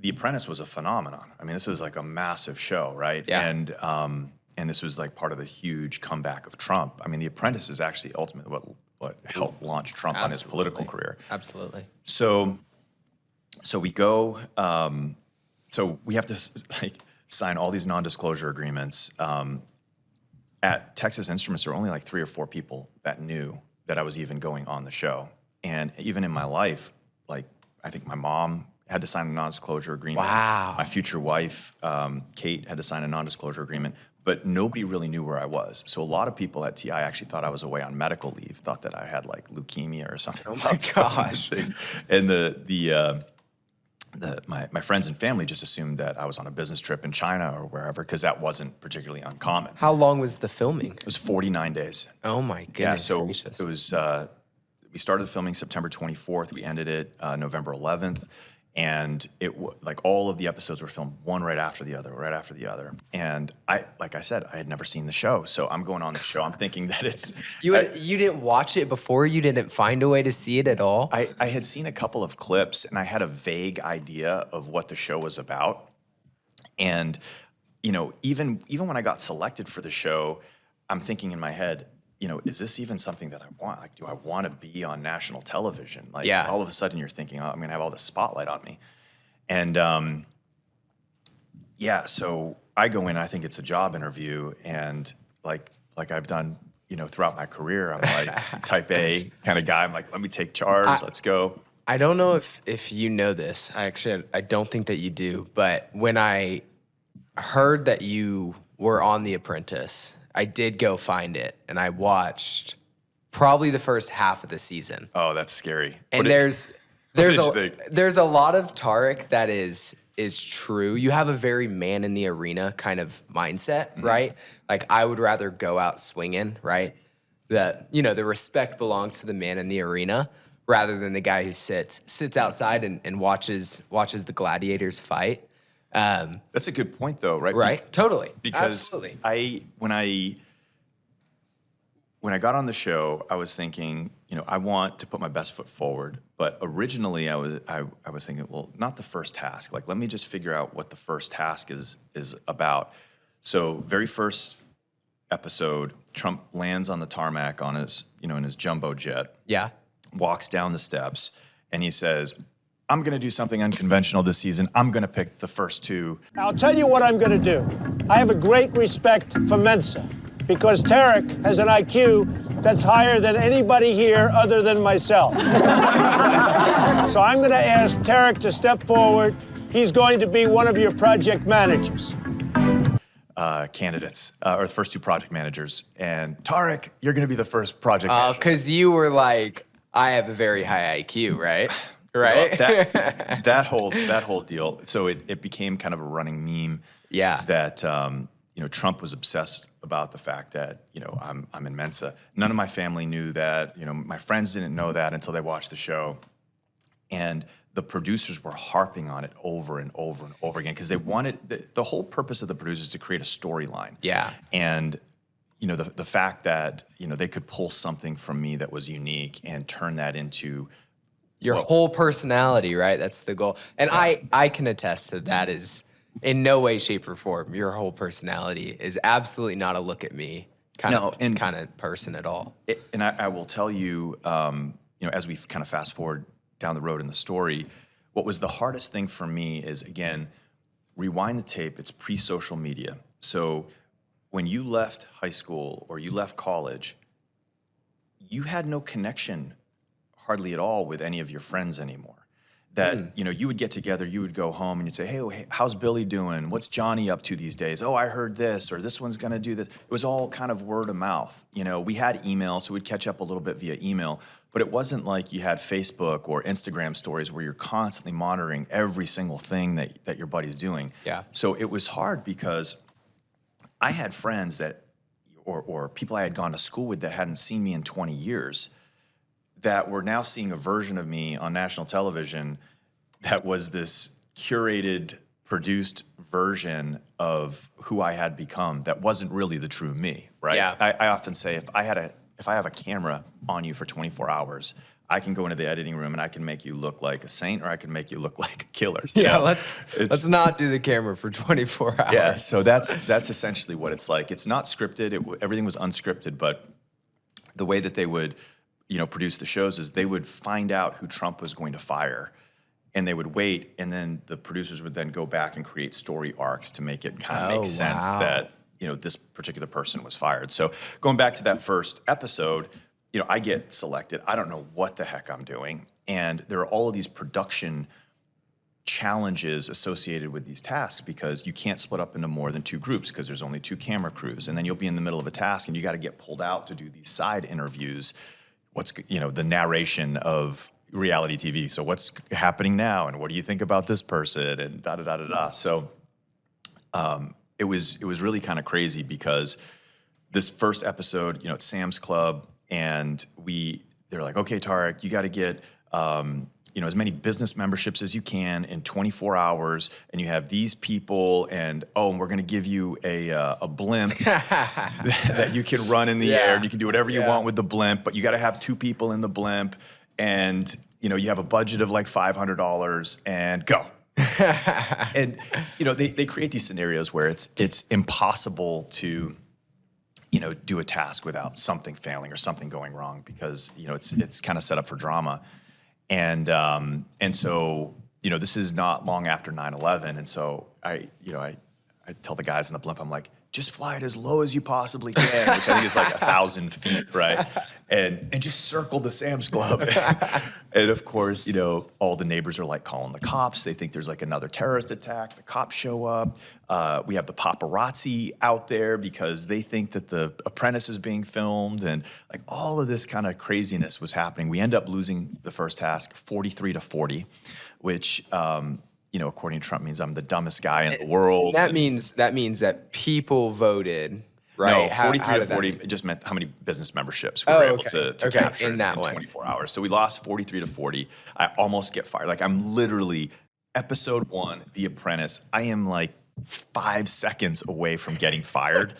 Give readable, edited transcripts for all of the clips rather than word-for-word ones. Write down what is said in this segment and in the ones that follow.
The Apprentice was a phenomenon. I mean, this was like a massive show, right? Yeah. And this was like part of the huge comeback of Trump. I mean, The Apprentice is actually ultimately what helped launch Trump on his political career. Absolutely. So we go. So we have to like sign all these non-disclosure agreements. At Texas Instruments, there were only like 3 or 4 people that knew that I was even going on the show. And even in my life, like I think my mom had to sign a non-disclosure agreement. Wow. My future wife, Kate, had to sign a non-disclosure agreement. But nobody really knew where I was. So a lot of people at TI actually thought I was away on medical leave, thought that I had like leukemia or something. Oh my gosh. And my friends and family just assumed that I was on a business trip in China or wherever, because that wasn't particularly uncommon. How long was the filming? It was 49 days. Oh my goodness gracious. It was, we started the filming September 24th. We ended it November 11th. And like all of the episodes were filmed one right after the other. And like I said, I had never seen the show. So I'm going on the show. I'm thinking that it's... You didn't watch it before? You didn't find a way to see it at all? I had seen a couple of clips and I had a vague idea of what the show was about. And, you know, even when I got selected for the show, I'm thinking in my head, you know, is this even something that I want? Like, do I want to be on national television? Like, all of a sudden you're thinking, oh, I'm going to have all this spotlight on me. And, so I go in, I think it's a job interview. And like I've done, you know, throughout my career, I'm like type A kind of guy. I'm like, let me take charge. Let's go. I don't know if you know this. I don't think that you do. But when I heard that you were on The Apprentice, I did go find it, and I watched probably the first half of the season. Oh, that's scary. And there's a lot of Tarek that is true. You have a very man in the arena kind of mindset, right? Like I would rather go out swinging, right? The respect belongs to the man in the arena rather than the guy who sits outside and watches the gladiators fight. That's a good point, though, right? Right, totally, because absolutely. When I got on the show, I was thinking, you know, I want to put my best foot forward. But originally, I was thinking, well, not the first task. Like, let me just figure out what the first task is about. So, very first episode, Trump lands on the tarmac on his, you know, in his jumbo jet. Yeah. Walks down the steps, and he says, I'm going to do something unconventional this season. I'm going to pick the first 2. I'll tell you what I'm going to do. I have a great respect for Mensa because Tarek has an IQ that's higher than anybody here other than myself. So I'm going to ask Tarek to step forward. He's going to be one of your project managers. Candidates, or the first 2 project managers. And Tarek, you're going to be the first project manager. Because you were like, I have a very high IQ, right? Right. Well, that whole deal. So it became kind of a running meme. Yeah. That you know, Trump was obsessed about the fact that, you know, I'm in Mensa. None of my family knew that. You know, my friends didn't know that until they watched the show, and the producers were harping on it over and over and over again because they wanted the whole purpose of the producers to create a storyline. Yeah. And you know, the fact that, you know, they could pull something from me that was unique and turn that into your whole personality, right? That's the goal. And I can attest to that is in no way, shape, or form. Your whole personality is absolutely not a look at me kind of person at all. And I will tell you, you know, as we kind of fast forward down the road in the story, what was the hardest thing for me is, again, rewind the tape. It's pre-social media. So when you left high school or you left college, you had no connection hardly at all with any of your friends anymore. That, you know, you would get together, you would go home and you'd say, hey, how's Billy doing? What's Johnny up to these days? Oh, I heard this, or this one's gonna do this. It was all kind of word of mouth. You know, we had email, so we'd catch up a little bit via email, but it wasn't like you had Facebook or Instagram stories where you're constantly monitoring every single thing that your buddy's doing. Yeah. So it was hard because I had friends that, or people I had gone to school with that hadn't seen me in 20 years, that were now seeing a version of me on national television that was this curated, produced version of who I had become that wasn't really the true me, right? Yeah. I often say if I have a camera on you for 24 hours, I can go into the editing room and I can make you look like a saint, or I can make you look like a killer. Yeah, let's not do the camera for 24 hours. Yeah, so that's essentially what it's like. It's not scripted. Everything was unscripted, but the way that they would, produce the shows is they would find out who Trump was going to fire, and they would wait, and then the producers would then go back and create story arcs to make it kind of make sense that this particular person was fired. So going back to that first episode, I get selected. I don't know what the heck I'm doing. And there are all of these production challenges associated with these tasks because you can't split up into more than 2 groups because there's only 2 camera crews. And then you'll be in the middle of a task and you got to get pulled out to do these side interviews. The narration of reality TV. So what's happening now? And what do you think about this person? And da-da-da-da-da. So it was really kind of crazy because this first episode, it's Sam's Club. And they're like, okay, Tarek, you got to get, as many business memberships as you can in 24 hours. And you have these people and we're going to give you a blimp that you can run in the air and you can do whatever you want with the blimp, but you got to have 2 people in the blimp. And, you have a budget of like $500 and go. And, they create these scenarios where it's impossible to, do a task without something failing or something going wrong because, it's kind of set up for drama. And so, this is not long after 9/11. And so I tell the guys in the blimp, I'm like, just fly it as low as you possibly can, which I think is like 1,000 feet, right? And just circle the Sam's Club. And of course, all the neighbors are like calling the cops. They think there's like another terrorist attack. The cops show up. We have the paparazzi out there because they think that the Apprentice is being filmed, and like all of this kind of craziness was happening. We end up losing the first task 43-40, which according to Trump means I'm the dumbest guy in the world. That means that people voted, right? No, 43-40, it just meant how many business memberships we were able to capture in 24 hours. So we lost 43-40. I almost get fired. Like I'm literally, episode 1, The Apprentice, I am like 5 seconds away from getting fired.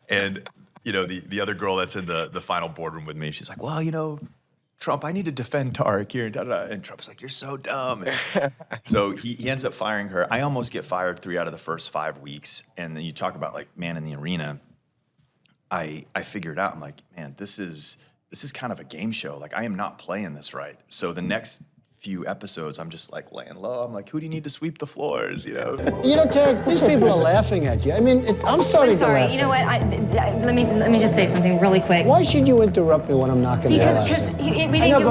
And, the other girl that's in the final boardroom with me, she's like, well, Trump, I need to defend Tarek here. And Trump's like, you're so dumb. So he ends up firing her. I almost get fired 3 out of the first 5 weeks. And then you talk about like man in the arena. I figured out, I'm like, man, this is kind of a game show. Like I am not playing this right. So the next few episodes, I'm just like laying low. I'm like, who do you need to sweep the floors? Tarek, these people are laughing at you. I mean, I'm starting to laugh. You know what? Let me just say something really quick. Why should you interrupt me when I'm knocking him out? Because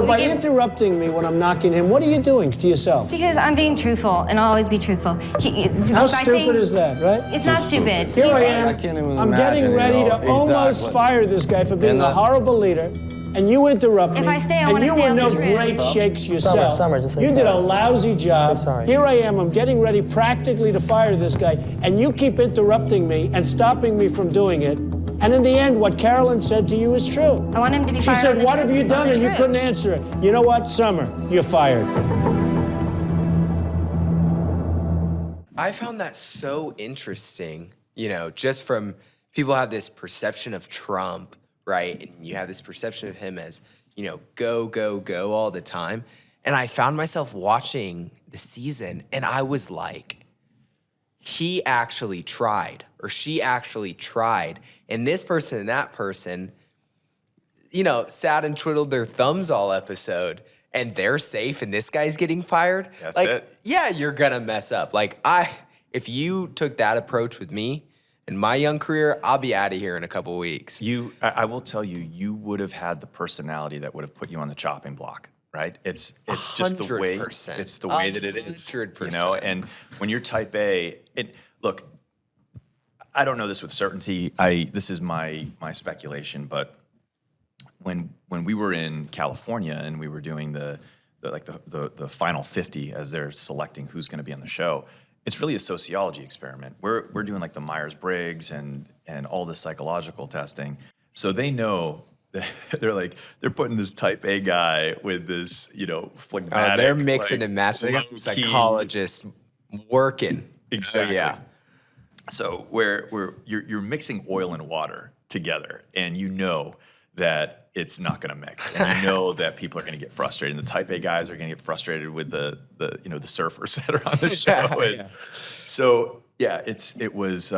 by interrupting me when I'm knocking him, what are you doing to yourself? Because I'm being truthful, and I'll always be truthful. How stupid is that, right? It's not stupid. Here I am. I'm getting ready to almost fire this guy for being a horrible leader. And you interrupt me. If I stay, I want to stay on the truth. And you were no great shakes yourself. Summer, just like you did a lousy job. Sorry. Here I am. I'm getting ready practically to fire this guy. And you keep interrupting me and stopping me from doing it. And in the end, what Carolyn said to you is true. I want him to be fired. She said, what have you done? And you couldn't answer it. You know what, Summer? You're fired. I found that so interesting, just from people have this perception of Trump, right? And you have this perception of him as, go, go, go all the time. And I found myself watching the season and I was like, he actually tried or she actually tried. And this person and that person, sat and twiddled their thumbs all episode and they're safe and this guy's getting fired. That's it. Yeah, you're gonna mess up. If you took that approach with me, in my young career, I'll be out of here in a couple weeks. I will tell you, you would have had the personality that would have put you on the chopping block, right? It's just the way 100%. It's the way that it is, 100%. And when you're type A, look, I don't know this with certainty. This is my speculation, but when we were in California and we were doing the final 50 as they're selecting who's going to be on the show. It's really a sociology experiment. We're doing like the Myers-Briggs and all this psychological testing. So they know that they're putting this type A guy with this, phlegmatic. They're mixing and matching. They got some psychologists working. Exactly. Yeah. So you're mixing oil and water together, and that it's not going to mix, and you know that people are going to get frustrated. And the Type A guys are going to get frustrated with the surfers that are on the show. And so yeah, it was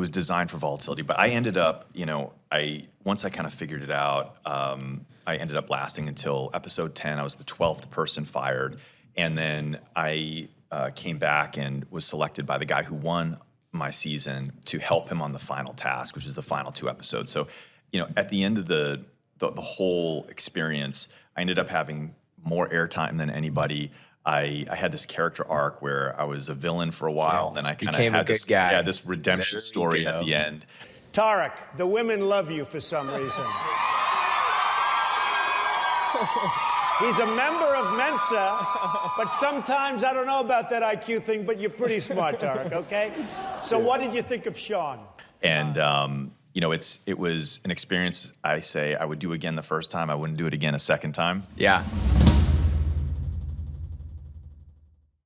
designed for volatility. But I ended up, once I kind of figured it out, I ended up lasting until episode 10. I was the 12th person fired, and then I came back and was selected by the guy who won my season to help him on the final task, which is the final 2 episodes. So, at the end of the whole experience, I ended up having more airtime than anybody. I had this character arc where I was a villain for a while, and then I kind of had this redemption story at the end. Tarek, the women love you for some reason. He's a member of Mensa, but sometimes, I don't know about that IQ thing, but you're pretty smart, Tarek, okay? So what did you think of Sean? And, it was an experience I say I would do again the first time. I wouldn't do it again a second time. Yeah.